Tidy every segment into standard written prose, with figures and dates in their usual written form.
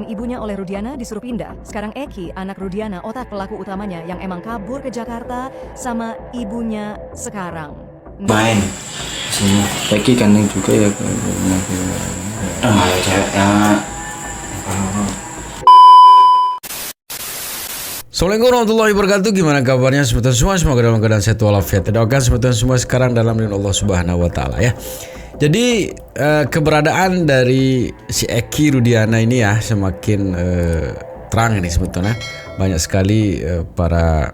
ibunya oleh Rudiana disuruh pindah. Sekarang Eki, anak Rudiana, otak pelaku utamanya yang emang kabur ke Jakarta sama ibunya sekarang. Main sini. Eki ganteng juga ya. Ya cewek ya. Assalamualaikum warahmatullahi wabarakatuh. Gimana kabarnya sebetulnya semua? Semoga dalam keadaan sehat walafiat. Doakan sebetulnya semua sekarang dalam lindungan Allah Subhanahu wa taala ya. Jadi keberadaan dari si Eki Rudiana ini ya semakin terang ini sebetulnya. Banyak sekali para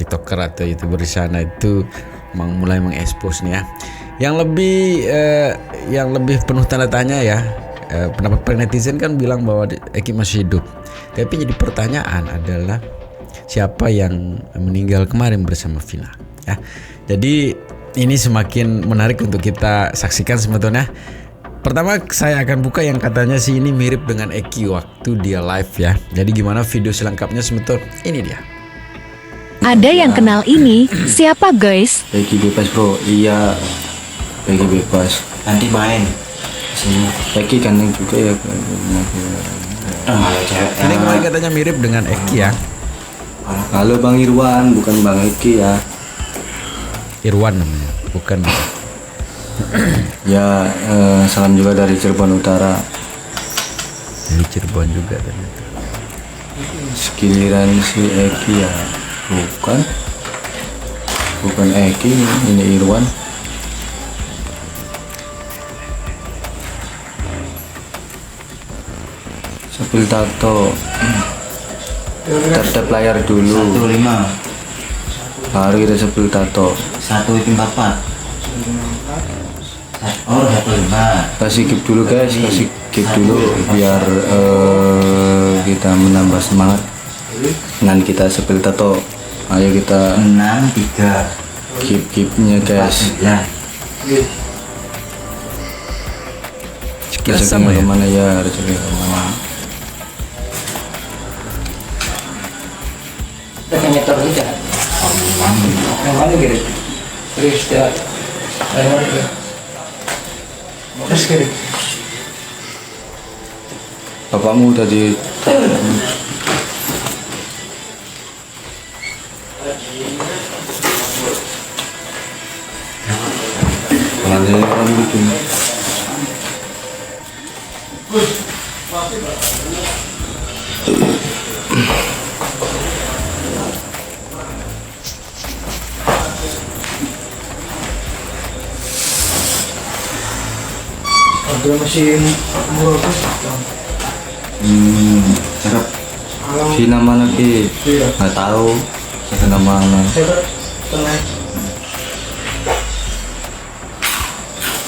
TikToker atau YouTuber di sana itu mulai mengekspos nih ya. Yang lebih penuh tanda tanya ya. Pendapat netizen kan bilang bahwa Eki masih hidup. Tapi jadi pertanyaan adalah siapa yang meninggal kemarin bersama Vina ya. Jadi ini semakin menarik untuk kita saksikan sebetulnya. Pertama saya akan buka yang katanya sih ini mirip dengan Eki waktu dia live ya. Jadi gimana video selengkapnya sebetulnya? Ini dia. Ada yang kenal ini, siapa guys? Eki bebas bro, iya. Eki bebas. Nanti main sini. Eki ganteng juga ya. Ya cewek ya. Ini kemarin katanya mirip dengan Eki ya. Halo Bang Irwan, bukan Bang Eki ya. Irwan namanya, bukan. Ya, salam juga dari Cirebon Utara. Dari Cirebon juga ternyata. Sekiliran si Eki ya, bukan Eki, ini Irwan. Sepil tato, tap layar dulu, 15 baru kita sepil tato. 144. Oh 15. Kasih skip dulu guys, kasih skip dulu biar kita menambah semangat dengan kita sepil tato. Ayo kita 63. keep-nya guys. Ya. Sekilas sama ya. Kemana ya, rezeki kemana? Kita nyetor aja. Yang mana kiri? Terus ya. Yang mana kiri? Terus kiri. Bapakmu tadi mana orang bikin Ada mesin murah cakep. Si nama lagi nggak tahu nama mana. saya tengah.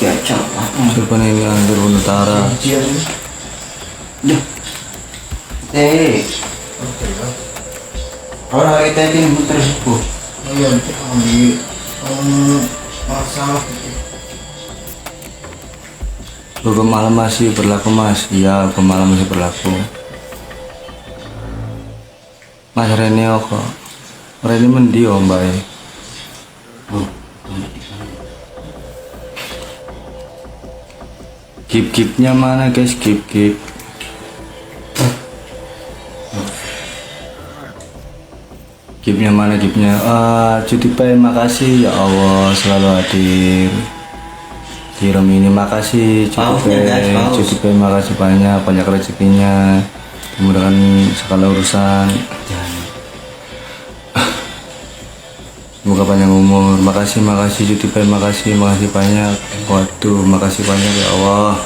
Ya cok. Siapa ini Cirebon Utara? Orang kita ini muter sepuh. Iya, ambil masalah. Hukum malam masih berlaku mas. Iya, hukum malam masih berlaku. Mas Renio kok. Reni mendi om baik. Keep-keepnya mana guys, keep. Keepnya mana keepnya? Cuti pay makasih ya Allah selalu hadir. Hiram ini makasih cuti pay makasih banyak rezekinya, dimudahkan segala urusan. Semoga panjang umur. Makasih cuti pay makasih banyak. Waduh makasih banyak ya Allah.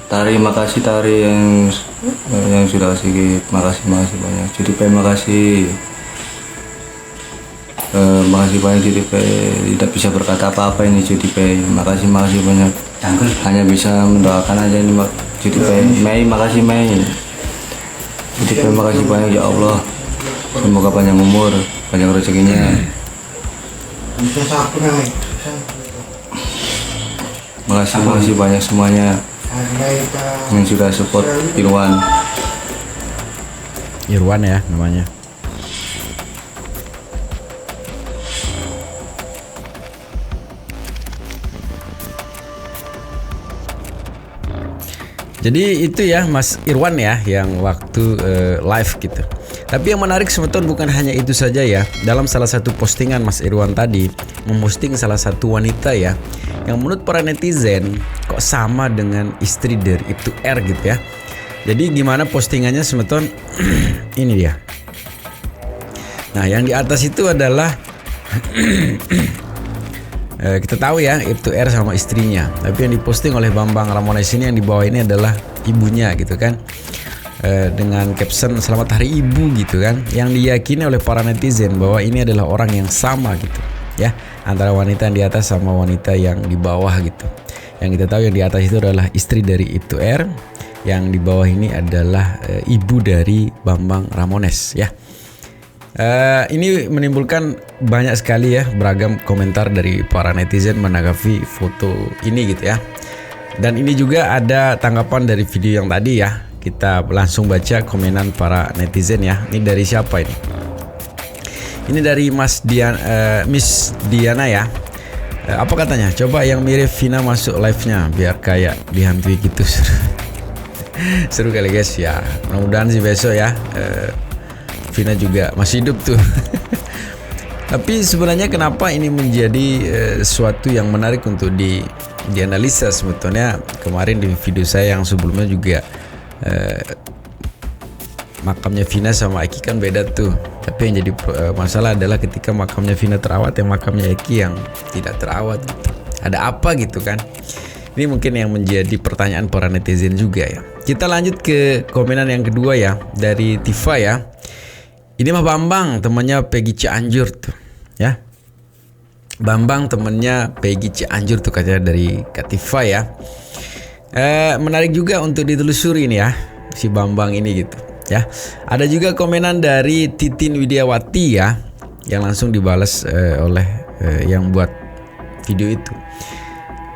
Tari makasih tari yang sudah kasih makasih banyak. Cuti pay makasih. Makasih banyak cuti pay. Tidak bisa berkata apa-apa ini cuti pay. Makasih banyak. Hanya bisa mendoakan aja ini cuti pay. Mei makasih Mei. Cuti pay makasih banyak ya Allah. Semoga panjang umur, banyak rezekinya. Bisa sapu nih. Makasih banyak semuanya yang sudah support Irwan. Irwan ya namanya. Jadi itu ya Mas Irwan ya yang waktu live gitu. Tapi yang menarik sebetulnya bukan hanya itu saja ya. Dalam salah satu postingan Mas Irwan tadi memposting salah satu wanita ya yang menurut para netizen kok sama dengan istri dari Ibtu R gitu ya. Jadi gimana postingannya sebetulnya ini dia. Nah yang di atas itu adalah kita tahu ya Ibtu R sama istrinya, tapi yang diposting oleh Bambang Ramones ini yang di bawah ini adalah ibunya gitu kan, dengan caption selamat hari ibu gitu kan, yang diyakini oleh para netizen bahwa ini adalah orang yang sama gitu ya, antara wanita yang di atas sama wanita yang di bawah gitu. Yang kita tahu yang di atas itu adalah istri dari Ibtu R, yang di bawah ini adalah ibu dari Bambang Ramones ya. Ini menimbulkan banyak sekali ya beragam komentar dari para netizen menanggapi foto ini gitu ya. Dan ini juga ada tanggapan dari video yang tadi ya. Kita langsung baca komenan para netizen ya. Ini dari siapa ini? Ini dari Miss Diana ya. Apa katanya? Coba yang mirip Vina masuk live-nya biar kayak dihantui gitu. Seru kali guys ya. Mudah-mudahan sih besok ya. Vina juga masih hidup tuh. Tapi sebenarnya kenapa ini menjadi sesuatu yang menarik untuk dianalisa sebetulnya. Kemarin di video saya yang sebelumnya juga makamnya Vina sama Eki kan beda tuh. Tapi yang jadi masalah adalah ketika makamnya Vina terawat, yang makamnya Eki yang tidak terawat gitu. Ada apa gitu kan. Ini mungkin yang menjadi pertanyaan para netizen juga ya. Kita lanjut ke komenan yang kedua ya, dari Tifa ya. Ini mah Bambang temannya Peggy Cianjur tuh ya. Bambang temannya Peggy Cianjur tuh katanya dari Katifa ya. Menarik juga untuk ditelusuri ini ya si Bambang ini gitu ya. Ada juga komenan dari Titin Widiawati ya yang langsung dibalas oleh yang buat video itu.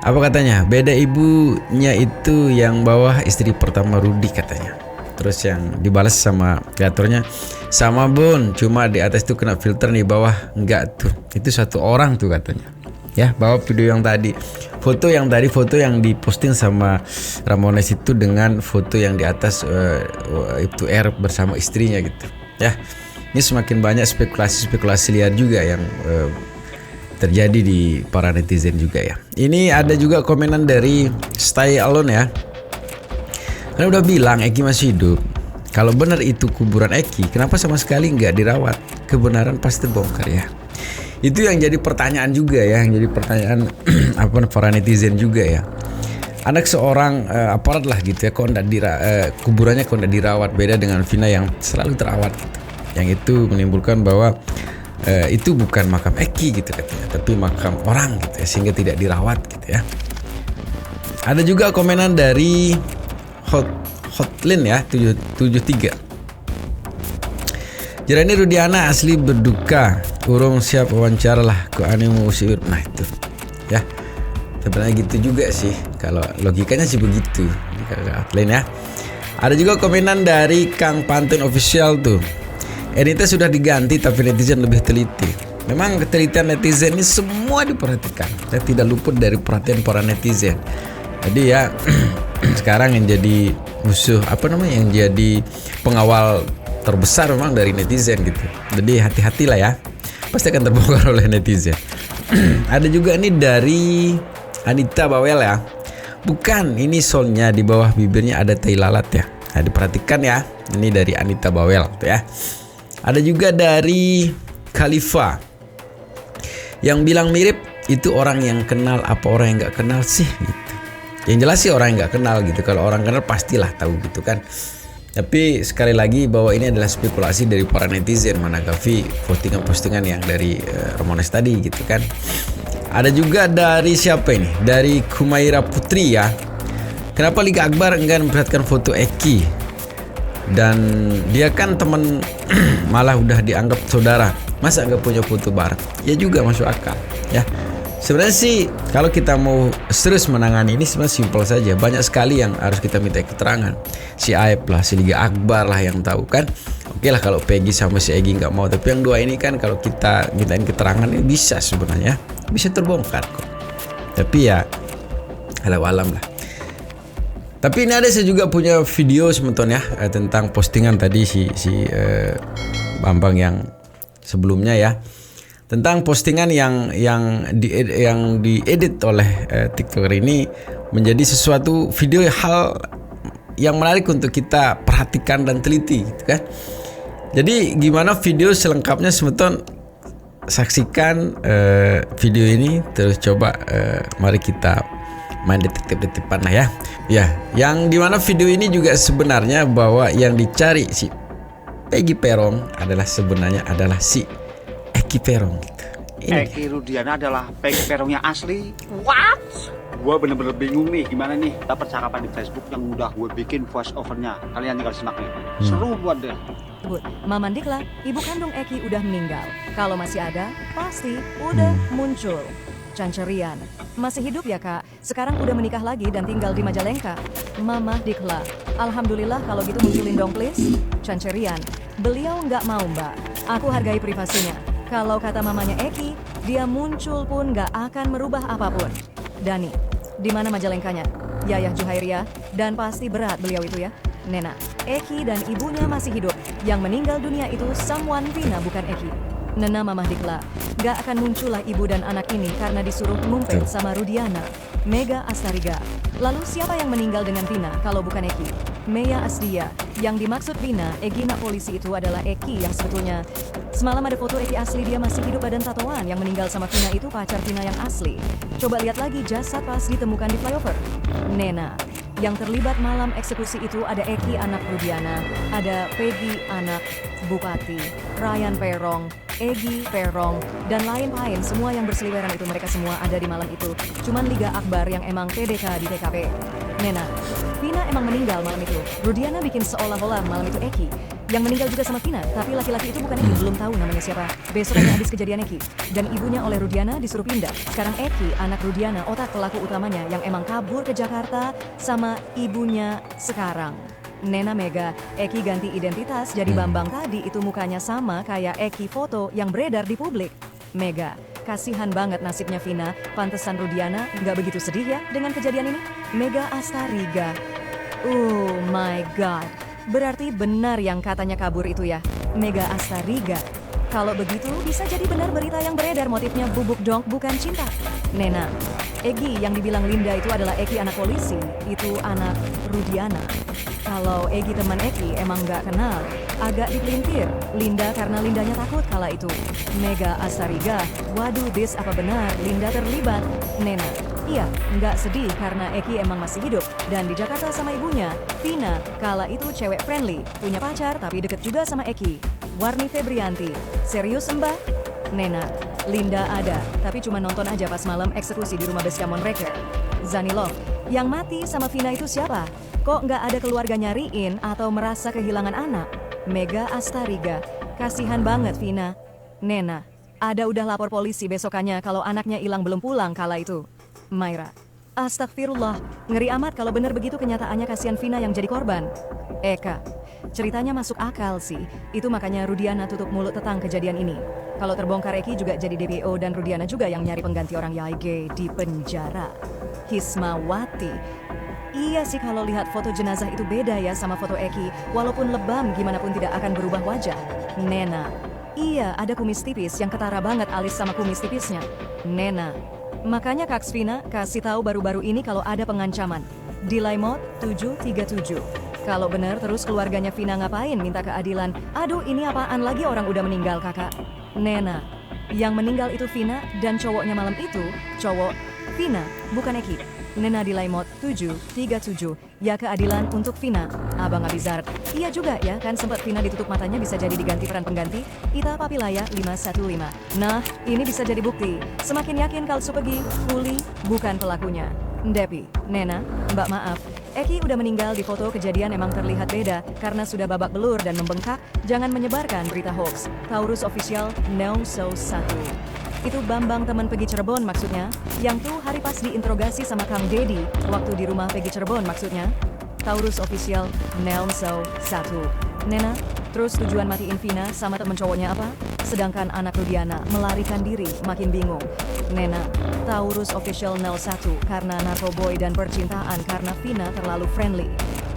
Apa katanya? Beda ibunya itu yang bawah istri pertama Rudi katanya. Terus yang dibalas sama kreatornya, sama Bun, cuma di atas tuh kena filter, nih bawah enggak tuh. Itu satu orang tuh katanya. Ya, bawah video yang tadi. Foto yang diposting sama Ramones itu dengan foto yang di atas Ibtu R bersama istrinya gitu. Ya. Ini semakin banyak spekulasi liar juga yang terjadi di para netizen juga ya. Ini ada juga komenan dari Stay Alone ya. Karena udah bilang Eki masih hidup. Kalau benar itu kuburan Eki, kenapa sama sekali nggak dirawat? Kebenaran pasti terbongkar ya. Itu yang jadi pertanyaan juga ya, yang jadi pertanyaan para netizen juga ya. Anak seorang aparat lah gitu ya, kok kuburannya kok nggak dirawat, beda dengan Vina yang selalu terawat gitu. Yang itu menimbulkan bahwa itu bukan makam Eki gitu katanya, tapi makam orang gitu ya, sehingga tidak dirawat gitu ya. Ada juga komenan dari Hotline ya 773. Jarani Rudiana asli berduka, urung siap wawancara lah kok aneh musir. Nah itu ya, sebenarnya gitu juga sih, kalau logikanya sih begitu kalau Hotline ya. Ada juga komenan dari Kang Pantun Official tuh. Enita sudah diganti tapi netizen lebih teliti. Memang ketelitian netizen ini semua diperhatikan, saya tidak luput dari perhatian para netizen. Jadi ya sekarang yang jadi musuh yang jadi pengawal terbesar memang dari netizen gitu. Jadi hati-hatilah ya, pasti akan terbongkar oleh netizen. Ada juga nih dari Anita Bawel ya. Bukan, ini soalnya di bawah bibirnya ada tai lalat ya. Nah, diperhatikan ya. Ini dari Anita Bawel tuh ya. Ada juga dari Khalifa yang bilang mirip. Itu orang yang kenal apa orang yang nggak kenal sih gitu. Yang jelas sih orang yang nggak kenal gitu. Kalau orang kenal pastilah tahu gitu kan. Tapi sekali lagi bahwa ini adalah spekulasi dari para netizen menanggapi postingan-postingan yang dari Ramones tadi gitu kan. Ada juga dari siapa ini? Dari Kumaira Putri ya. Kenapa Liga Akbar enggan memperhatikan foto Eki? Dan dia kan teman malah udah dianggap saudara. Masa nggak punya foto bareng? Ya juga masuk akal ya. Sebenarnya sih kalau kita mau serius menangani ini sebenarnya simpel saja. Banyak sekali yang harus kita minta keterangan. Si Aib lah, si Liga Akbar lah yang tahu kan. Oke lah kalau Peggy sama si Egi nggak mau. Tapi yang dua ini kan kalau kita mintain keterangan ini bisa sebenarnya. Bisa terbongkar kok. Tapi ya alam lah. Tapi ini ada saya juga punya video semeton ya tentang postingan tadi si Bambang yang sebelumnya ya, tentang postingan yang diedit oleh TikToker ini menjadi sesuatu video hal yang menarik untuk kita perhatikan dan teliti gitu kan. Jadi gimana video selengkapnya semeton, saksikan video ini terus coba mari kita main detektif-detektifan lah ya. Ya, yang dimana video ini juga sebenarnya bahwa yang dicari si Peggy Peron sebenarnya adalah si Eki Peron gitu. Eki Rudiana adalah Peggy Peron yang asli. What? Gue bener-bener bingung nih gimana nih kita percakapan di Facebook yang udah gue bikin voice overnya. Kalian tinggal simak nih. Seru buat deh. Maman Dikla, ibu kandung Eki udah meninggal. Kalau masih ada, pasti udah muncul. Cancerian, masih hidup ya kak? Sekarang udah menikah lagi dan tinggal di Majalengka. Mamah Dikla, alhamdulillah kalau gitu munculin dong please. Cancerian, beliau nggak mau mbak. Aku hargai privasinya. Kalau kata mamanya Eki, dia muncul pun nggak akan merubah apapun. Dani, di mana Majalengkanya? Yayah Juhairia, dan pasti berat beliau itu ya. Nena, Eki dan ibunya masih hidup. Yang meninggal dunia itu someone Vina bukan Eki. Nena Mamah Dikla, gak akan muncullah ibu dan anak ini karena disuruh ngumpet sama Rudiana, Mega Astariga. Lalu siapa yang meninggal dengan Vina kalau bukan Eki? Mea Asdia. Yang dimaksud Vina, Egina polisi itu adalah Eki yang sebetulnya. Semalam ada foto Eki asli dia masih hidup badan tatoan. Yang meninggal sama Vina itu pacar Vina yang asli. Coba lihat lagi jasad pas ditemukan di flyover. Nena. Yang terlibat malam eksekusi itu ada Eki anak Rudiana, ada Peggy anak Bupati, Ryan Perong, Egi Perong, dan lain-lain. Semua yang berseliweran itu mereka semua ada di malam itu. Cuman Liga Akbar yang emang TDK di TKP. Nena, Vina emang meninggal malam itu. Rudiana bikin seolah-olah malam itu Eki. Yang meninggal juga sama Vina, tapi laki-laki itu bukan Eki, belum tahu namanya siapa. Besoknya habis kejadian Eki, dan ibunya oleh Rudiana disuruh pindah. Sekarang Eki, anak Rudiana, otak pelaku utamanya yang emang kabur ke Jakarta sama ibunya sekarang. Nena Mega, Eki ganti identitas jadi Bambang tadi itu mukanya sama kayak Eki foto yang beredar di publik. Mega, kasihan banget nasibnya Vina, pantesan Rudiana nggak begitu sedih ya dengan kejadian ini. Mega Astariga, oh my god. Berarti benar yang katanya kabur itu ya, Mega Astariga. Kalau begitu bisa jadi benar berita yang beredar motifnya bubuk dong bukan cinta. Nena, Egi yang dibilang Linda itu adalah Eki anak polisi, itu anak Rudiana. Kalau Egi teman Eki emang nggak kenal, agak dipelintir. Linda karena Lindanya takut kala itu. Mega Astariga, waduh this apa benar Linda terlibat? Nena, iya, nggak sedih karena Eki emang masih hidup. Dan di Jakarta sama ibunya, Vina, kala itu cewek friendly, punya pacar tapi deket juga sama Eki. Warni Febrianti, serius mbak? Nena, Linda ada, tapi cuma nonton aja pas malam eksekusi di rumah Beskamon Reker. Zanilov, yang mati sama Vina itu siapa? Kok nggak ada keluarga nyariin atau merasa kehilangan anak? Mega Astariga, kasihan banget Vina. Nena, ada udah lapor polisi besokannya kalau anaknya hilang belum pulang kala itu. Maira, astagfirullah, ngeri amat kalau benar begitu kenyataannya kasihan Vina yang jadi korban. Eka, ceritanya masuk akal sih, itu makanya Rudiana tutup mulut tentang kejadian ini. Kalau terbongkar Eki juga jadi DPO dan Rudiana juga yang nyari pengganti orang YG di penjara. Hismawati, iya sih kalau lihat foto jenazah itu beda ya sama foto Eki, walaupun lebam gimana pun tidak akan berubah wajah. Nena, iya ada kumis tipis yang ketara banget alis sama kumis tipisnya. Nena, makanya Kak Vina kasih tahu baru-baru ini kalau ada pengancaman. Delay mode 737. Kalau benar terus keluarganya Vina ngapain minta keadilan? Aduh ini apaan lagi orang udah meninggal kakak. Nena, yang meninggal itu Vina dan cowoknya malam itu cowok Vina bukan Eki. Nena delay mode 737. Ya keadilan untuk Vina. Abang Abizar, iya juga ya kan sempat Vina ditutup matanya bisa jadi diganti peran pengganti. Ita Papilaya 515. Nah ini bisa jadi bukti. Semakin yakin kalau Supegi, Kuli bukan pelakunya. Depi, Nena, Mbak maaf, Eki udah meninggal di foto kejadian emang terlihat beda karena sudah babak belur dan membengkak. Jangan menyebarkan berita hoax. Taurus Official, no so 1. Itu Bambang teman Peggy Cirebon maksudnya. Yang tuh hari pas diinterogasi sama Kang Dedi waktu di rumah Peggy Cirebon maksudnya. Taurus Official, no so 1. Nena, Terus tujuan matiin Vina sama temen cowoknya apa? Sedangkan anak Rudiana melarikan diri, makin bingung. Nena, Taurus Official 01 karena narkoboy dan percintaan karena Vina terlalu friendly.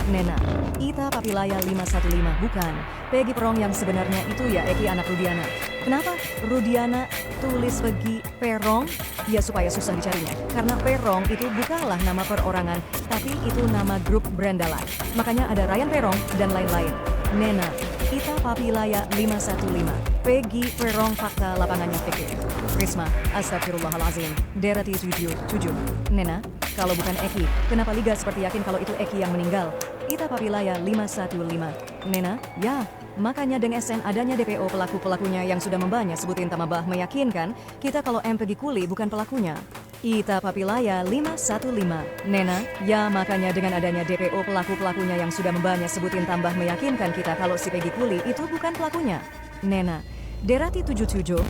Nena, Ita Papilaya 515 bukan. Peggy Perong yang sebenarnya itu ya Eki anak Rudiana. Kenapa Rudiana tulis Peggy Perong? Ya supaya susah dicarinya. Karena Perong itu bukanlah nama perorangan, tapi itu nama grup berandalan. Makanya ada Ryan Perong dan lain-lain. Nena, Ita Papilaya 515. Peggy Perong fakta lapangannya fiktif. Risma, astagfirullahalazim. Derati 77. Nena, kalau bukan Eki, kenapa Liga seperti yakin kalau itu Eki yang meninggal? Ita Papilaya 515. Nena, ya, makanya Deng SN adanya DPO pelaku-pelakunya yang sudah membahnya sebutin tambah meyakinkan kita kalau M Peggy Kuli bukan pelakunya. Ita Papilaya 515. Nena, ya makanya dengan adanya DPO pelaku-pelakunya yang sudah membahnya sebutin tambah meyakinkan kita kalau si Peggy Kuli itu bukan pelakunya. Nena, Derati 77.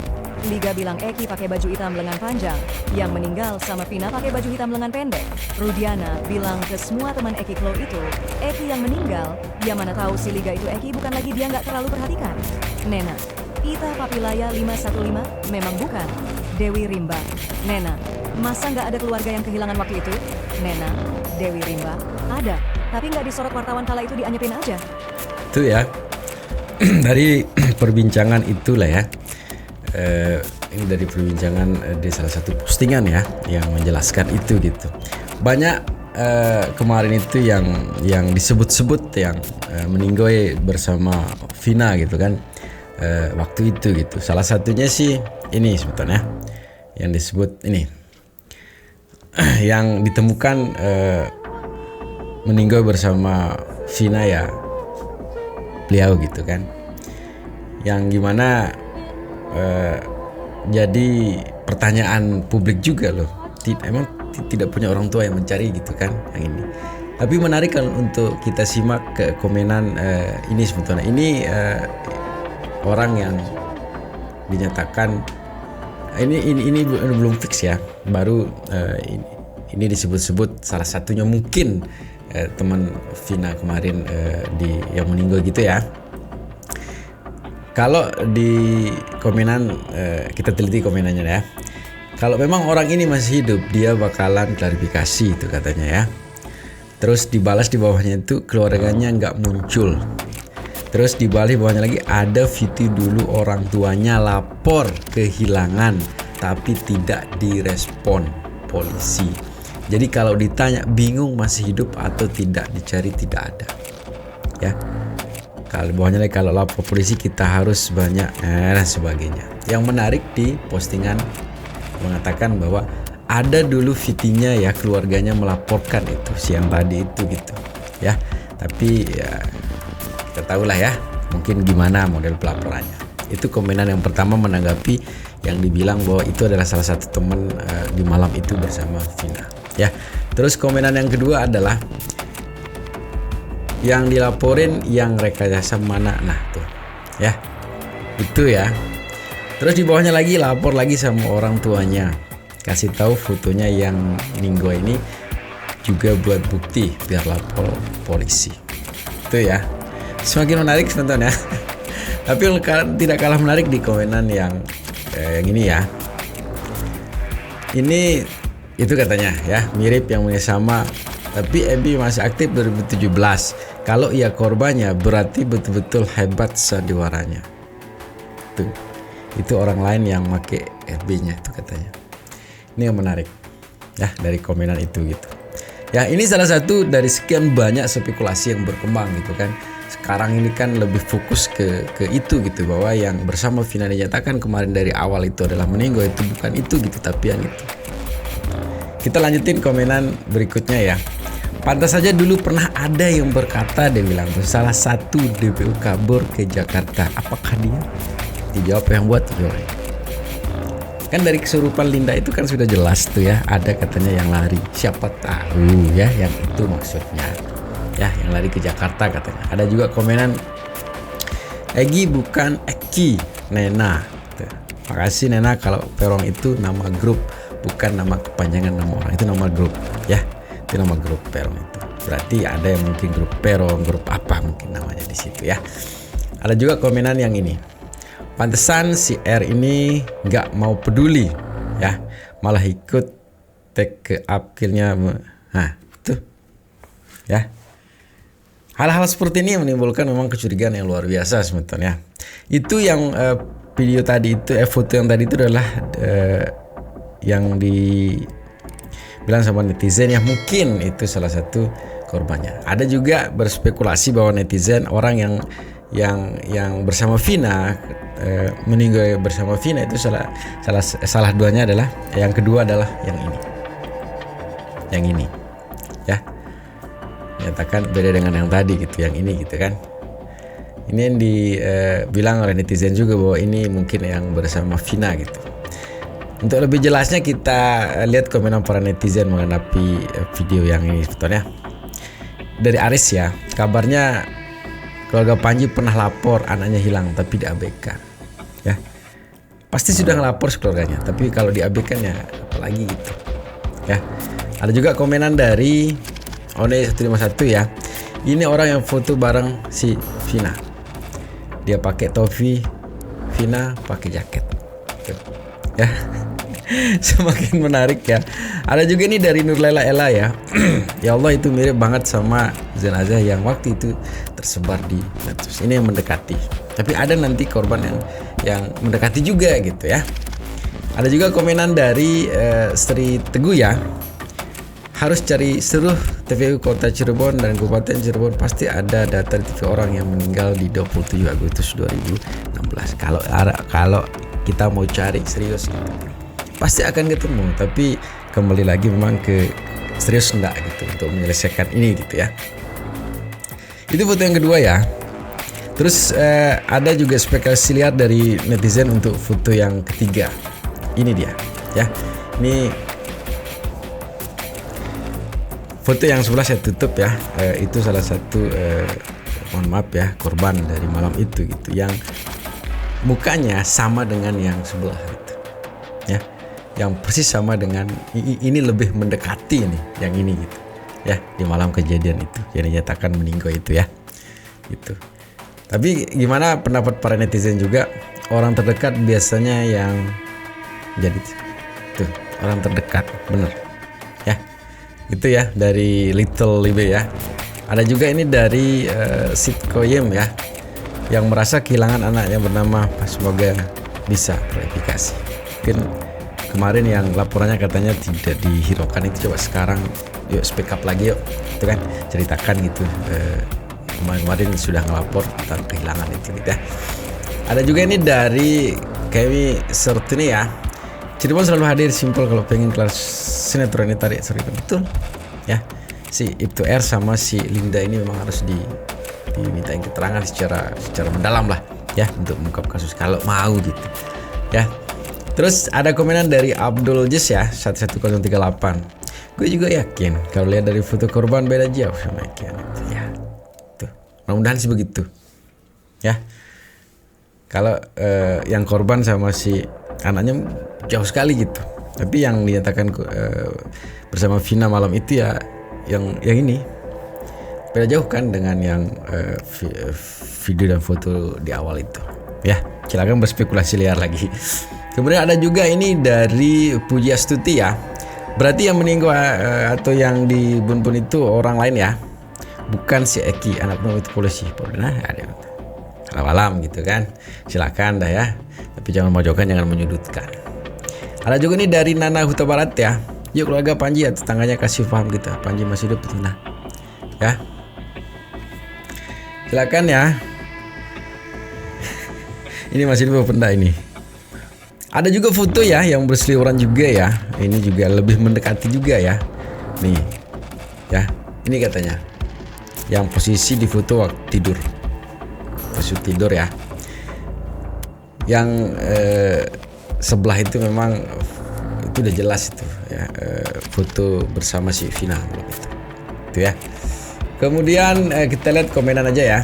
Liga bilang Eki pakai baju hitam lengan panjang, yang meninggal sama Vina pakai baju hitam lengan pendek. Rudiana bilang ke semua teman Eki Klo itu, Eki yang meninggal, ya mana tahu si Liga itu Eki bukan lagi dia nggak terlalu perhatikan. Nena, Ita Papilaya 515, memang bukan. Dewi Rimba. Nena, masa nggak ada keluarga yang kehilangan waktu itu? Nena, Dewi Rimba, ada, tapi nggak disorot wartawan kala itu dianyepin aja. Itu ya. Dari perbincangan itulah ya, ini dari perbincangan di salah satu postingan ya yang menjelaskan itu gitu. Banyak kemarin itu yang disebut-sebut yang meninggoy bersama Vina gitu kan, waktu itu gitu. Salah satunya sih ini sebetulnya yang disebut ini yang ditemukan meninggoy bersama Vina ya beliau gitu kan, yang gimana jadi pertanyaan publik juga loh, emang tidak punya orang tua yang mencari gitu kan yang ini. Tapi menarik kan untuk kita simak ke komenan ini sebetulnya ini orang yang dinyatakan ini belum fix ya, baru ini disebut-sebut salah satunya mungkin teman Vina kemarin yang meninggal gitu ya. Kalau di komenan kita teliti komenannya ya. Kalau memang orang ini masih hidup, dia bakalan klarifikasi itu katanya ya. Terus dibalas di bawahnya itu keluarganya nggak muncul. Terus dibalas di bawahnya lagi ada video dulu orang tuanya lapor kehilangan tapi tidak direspon polisi. Jadi kalau ditanya bingung masih hidup atau tidak, dicari tidak ada. Ya. Kalau bawahnya lagi kalau lapor polisi kita harus banyak dan sebagainya. Yang menarik di postingan mengatakan bahwa ada dulu videonya ya, keluarganya melaporkan itu siang tadi itu gitu. Ya. Tapi ya kita tahulah ya, mungkin gimana model pelaporannya. Itu komenan yang pertama menanggapi yang dibilang bahwa itu adalah salah satu teman di malam itu bersama Vina. Ya, terus komenan yang kedua adalah yang dilaporin yang rekayasa mana, nah tuh, ya, itu ya. Terus di bawahnya lagi lapor lagi sama orang tuanya, kasih tahu fotonya yang Ninggo ini juga buat bukti biar lapor polisi. Itu ya, semakin menarik sebetulnya. Tapi tidak kalah menarik di komenan yang ini ya. Ini itu katanya ya, mirip yang punya sama, tapi Ebi masih aktif 2017. Kalau ia korbannya berarti betul-betul hebat sandiwaranya. Tuh, itu orang lain yang pakai FB-nya itu katanya. Ini yang menarik ya dari komenan itu gitu. Ya ini salah satu dari sekian banyak spekulasi yang berkembang gitu kan. Sekarang ini kan lebih fokus ke itu gitu, bahwa yang bersama Vina dinyatakan kemarin dari awal itu adalah meninggal, itu bukan itu gitu, tapi yang itu. Kita lanjutin komenan berikutnya ya. Pantas saja dulu pernah ada yang berkata, dia bilang tuh salah satu DPO kabur ke Jakarta. Apakah dia? Dijawab yang buat tuh. Kan dari kesurupan Linda itu kan sudah jelas tuh ya, ada katanya yang lari. Siapa tahu ya yang itu maksudnya. Ya, yang lari ke Jakarta katanya. Ada juga komenan Egi bukan Eki, Nena. Tuh. Makasih Nena, kalau Perong itu nama grup, bukan nama kepanjangan nama orang, itu nama grup ya, itu nama grup Perong itu. Berarti ada yang mungkin grup Perong, grup apa mungkin namanya di situ ya. Ada juga komenan yang ini. Pantesan si R ini nggak mau peduli ya, malah ikut tag ke upkillnya. Nah tuh ya, hal-hal seperti ini menimbulkan memang kecurigaan yang luar biasa sebetulnya. Itu yang video tadi itu, foto yang tadi itu adalah yang dibilang sama netizen ya, mungkin itu salah satu korbannya. Ada juga berspekulasi bahwa netizen orang yang bersama Vina, meninggal bersama Vina itu salah duanya adalah, yang kedua adalah yang ini ya, nyatakan beda dengan yang tadi gitu, yang ini gitu kan. Ini yang dibilang oleh netizen juga bahwa ini mungkin yang bersama Vina gitu. Untuk lebih jelasnya kita lihat komenan para netizen mengenai video yang ini sebetulnya. Dari Aris ya, kabarnya keluarga Panji pernah lapor anaknya hilang tapi diabaikan ya. Pasti sudah ngelapor keluarganya, tapi kalau diabaikan ya apalagi gitu ya. Ada juga komenan dari One151 ya. Ini orang yang foto bareng si Vina, dia pakai topi, Vina pakai jaket tuh, ya. Semakin menarik ya. Ada juga ini dari Nurlela Ella ya. Ya Allah, itu mirip banget sama jenazah yang waktu itu tersebar di medsos. Ini yang mendekati. Tapi ada nanti korban yang mendekati juga gitu ya. Ada juga komenan dari Sri Teguh ya. Harus cari seluruh TPU Kota Cirebon dan Kabupaten Cirebon, pasti ada data TV orang yang meninggal di 27 Agustus 2016. Kalau kita mau cari serius gitu, pasti akan ketemu. Tapi kembali lagi memang ke serius enggak gitu untuk menyelesaikan ini gitu ya. Itu foto yang kedua ya. Terus ada juga spekulasi liar dari netizen untuk foto yang ketiga. Ini dia ya. Ini foto yang sebelah saya tutup ya. Itu salah satu mohon maaf ya, korban dari malam itu gitu, yang mukanya sama dengan yang sebelah itu ya, yang persis sama dengan ini, lebih mendekati nih yang ini gitu ya, di malam kejadian itu yang dinyatakan meninggal itu ya gitu. Tapi gimana pendapat para netizen juga? Orang terdekat biasanya yang jadi tuh, orang terdekat bener ya, gitu ya, dari Little Libe ya. Ada juga ini dari Sitkoyem ya, yang merasa kehilangan anaknya bernama, semoga bisa klarifikasi. Mungkin kemarin yang laporannya katanya tidak dihiraukan itu, coba sekarang yuk speak up lagi yuk, itu kan ceritakan gitu. Kemarin sudah ngelapor tentang kehilangan itu gitu ya. Ada juga ini dari Kemi Sertini ya. Cirebon selalu hadir, simpel kalau pengen kelas sinetron ini tarik seribu, betul ya. Si Ibtu R sama si Linda ini memang harus dimintain keterangan secara mendalam lah ya, untuk mengungkap kasus kalau mau gitu ya. Terus ada komenan dari Abdul Jess ya 11038. Gue juga yakin kalau lihat dari foto korban beda jauh sama Ekian ya. Tuh, mudah-mudahan sih begitu ya. Kalau yang korban sama si anaknya jauh sekali gitu. Tapi yang dinyatakan bersama Vina malam itu ya yang ini beda jauh kan dengan yang video dan foto di awal itu ya. Silakan berspekulasi liar lagi. Kemudian ada juga ini dari Puji Astuti ya. Berarti yang meninggal atau yang di Bun itu orang lain ya, bukan si Eki, anak itu polisi. Nah, ada alam gitu kan. Silakan dah ya. Tapi jangan memojokkan, jangan menyudutkan. Ada juga nih dari Nana Huta Barat ya. Yuk keluarga Panji ya, tetangganya kasih paham kita, Panji masih hidup betul nah. Ya. Silakan ya. Ini masih hidup benda ini. Ada juga foto ya yang berseliweran juga ya. Ini juga lebih mendekati juga ya. Nih. Ya, ini katanya. Yang posisi di foto waktu tidur. Posisi tidur ya. Yang sebelah itu memang itu udah jelas itu ya, foto bersama si Vina gitu. Itu ya. Kemudian kita lihat komenan aja ya.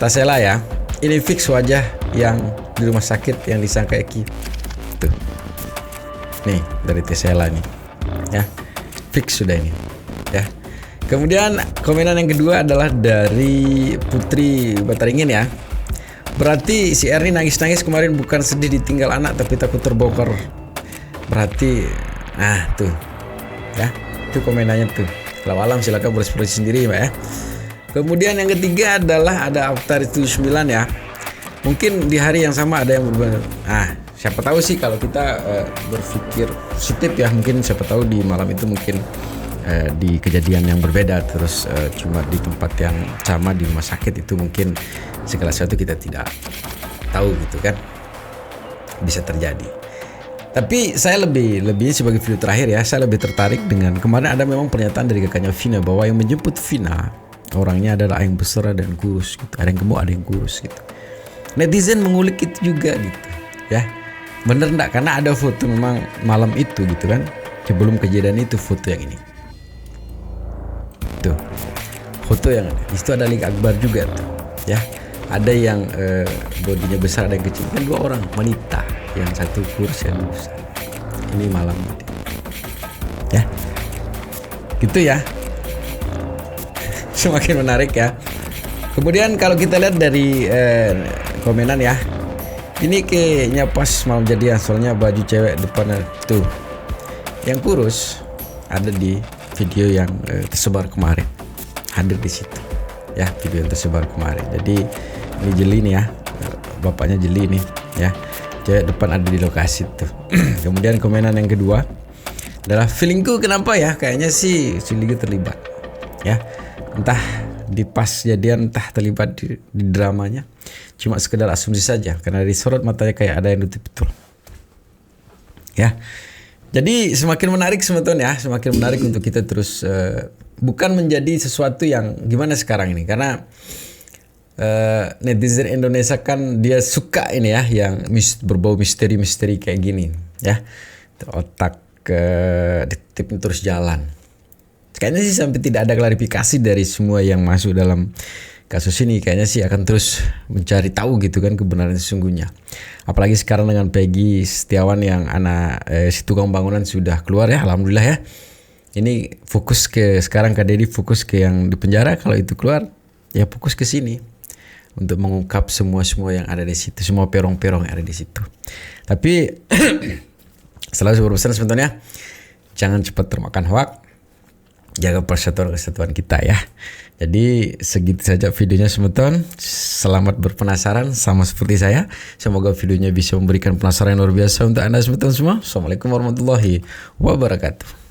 Tasela ya. Ini fix wajah yang di rumah sakit yang disangka Eki. Tuh. Nih dari Tasela nih. Ya. Fix sudah ini. Ya. Kemudian komenan yang kedua adalah dari Putri Bataringin ya. Berarti si Erni nangis-nangis kemarin bukan sedih ditinggal anak tapi takut terbongkar. Berarti tuh ya, itu komenannya tuh. Kalau alam silakan berekspresi sendiri Mbak ya. Kemudian yang ketiga adalah ada Avatar 79 ya. Mungkin di hari yang sama ada yang berubah. Siapa tahu sih kalau kita berpikir positif ya, mungkin siapa tahu di malam itu mungkin di kejadian yang berbeda, terus cuma di tempat yang sama di rumah sakit, itu mungkin segala sesuatu kita tidak tahu gitu kan, bisa terjadi. Tapi saya lebih sebagai video terakhir ya, saya lebih tertarik dengan kemarin ada memang pernyataan dari kakaknya Vina bahwa yang menjemput Vina orangnya adalah yang besar dan kurus gitu, ada yang gemuk ada yang kurus gitu. Netizen mengulik itu juga gitu ya, bener enggak? Karena ada foto memang malam itu gitu kan, sebelum kejadian itu foto yang ini tuh, foto yang itu ada link Akbar juga tuh ya, ada yang bodinya besar ada yang kecil, kan dua orang wanita, yang satu kurus yang besar. Ini malam ini ya, gitu ya. Semakin menarik ya. Kemudian kalau kita lihat dari komenan ya, ini kayaknya pas malam jadian, soalnya baju cewek depannya tuh yang kurus ada di video yang tersebar kemarin, hadir di situ ya, video yang tersebar kemarin. Jadi ini jeli nih ya, bapaknya jeli nih ya, cewek depan ada di lokasi tuh. Kemudian komenan yang kedua adalah feelingku kenapa ya, kayaknya sih si Liga terlibat ya, entah di pas jadian entah terlibat di dramanya, cuma sekedar asumsi saja karena dari sorot matanya kayak ada yang nutup betul ya. Jadi semakin menarik teman-teman ya, semakin menarik untuk kita terus bukan menjadi sesuatu yang gimana sekarang ini, karena netizen Indonesia kan dia suka ini ya, yang berbau misteri-misteri kayak gini ya, otak detektif terus jalan. Kayaknya sih sampai tidak ada klarifikasi dari semua yang masuk dalam kasus ini, kayaknya sih akan terus mencari tahu gitu kan kebenaran sesungguhnya. Apalagi sekarang dengan Peggy Setiawan yang anak si tukang bangunan sudah keluar ya, alhamdulillah ya. Ini fokus ke sekarang Kak Deddy fokus ke yang di penjara, kalau itu keluar ya fokus ke sini untuk mengungkap semua yang ada di situ, semua perong-perong yang ada di situ. Tapi selalu berpesan sebetulnya jangan cepat termakan hoak, jaga persatuan kesatuan kita ya. Jadi segitu saja videonya teman-teman. Selamat berpenasaran sama seperti saya. Semoga videonya bisa memberikan penasaran yang luar biasa untuk Anda teman-teman semua. Assalamualaikum warahmatullahi wabarakatuh.